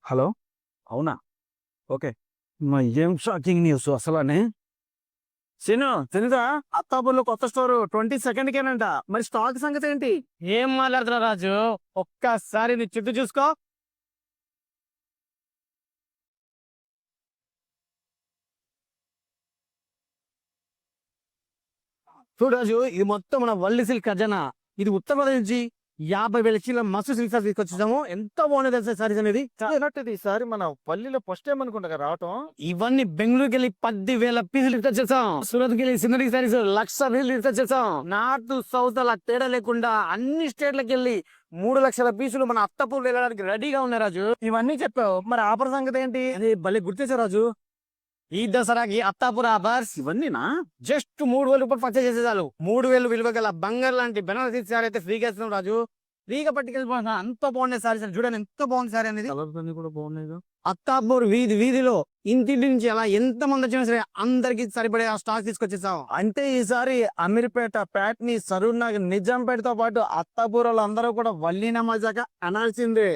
Hello. అవునా? Okay. ఏం shocking news అసలనే. Scene తెలీదా? అత్తాపూర్లో కొత్త స్టోర్ 22nd మరి స్టాక్ సంగతి ఏంటి? ఏం మాట్లాడుతున్నా రాజు? ఒక్కసారి నీ చుట్టూ చూసుకో. చూడు రాజు, ఇది మొత్తం మన వల్లి సిల్క్ ఖజానా. ఇది ఉత్తరప్రదేశ్ నుంచి 50,000 చీల మస్తు సిల్క్ సార్ తీసుకొచ్చేసాము. ఎంత బాగుంది తెలుసా సారీస్ అనేది. అన్నట్టు ఈసారి మన పల్లిలో ఫస్ట్ టైం అనుకుంటా కదా రావటం. ఇవన్నీ బెంగళూరుకి వెళ్ళి 10,000 పీసులు తీసుకొచ్చేసాం. సూరత్కి వెళ్ళి సిన్నరీ సారీస్ 1,00,000 పీసులు తీసుకొచ్చేసాం. నార్త్ సౌత్ అలా తేడా లేకుండా అన్ని స్టేట్లకు వెళ్ళి 3,00,000 పీసులు మన అత్తపూర్లు వెళ్ళడానికి రెడీగా ఉన్నాయి రాజు. ఇవన్నీ చెప్పావు, మరి ఆఫర్ సంగతి ఏంటి? అది భలే గుర్తేసా రాజు. ఈ దసరాకి అత్తాపూర్ ఆఫర్స్ ఇవన్నీనా? జస్ట్ 3,000 రూపాయలు పర్చేస్ చేసే చాలు. 3,000 విలువ గల బంగారు లాంటి బెనారసీ సారీ అయితే ఫ్రీగా ఇస్తున్నాం రాజు. ఫ్రీగా పట్టుకెళ్ళిపోతున్నా. అంత బాగున్నాయి సారీస్. చూడండి ఎంత బాగుంది సారీ అనేది. కలర్స్ అన్ని కూడా బాగున్నాయి. అత్తాపూర్ వీధిలో ఇంటింటి నుంచి అలా ఎంత మంది వచ్చినా సరే అందరికి సరిపడే ఆ స్టాక్ తీసుకొచ్చేసాం. అంటే ఈసారి అమీర్పేట, ప్యాట్ని, సరూర్ నగర్, నిజాంపేటతో పాటు అత్తాపూర్ వాళ్ళందరూ కూడా వల్లీనా మజాగా అనాల్సిందే.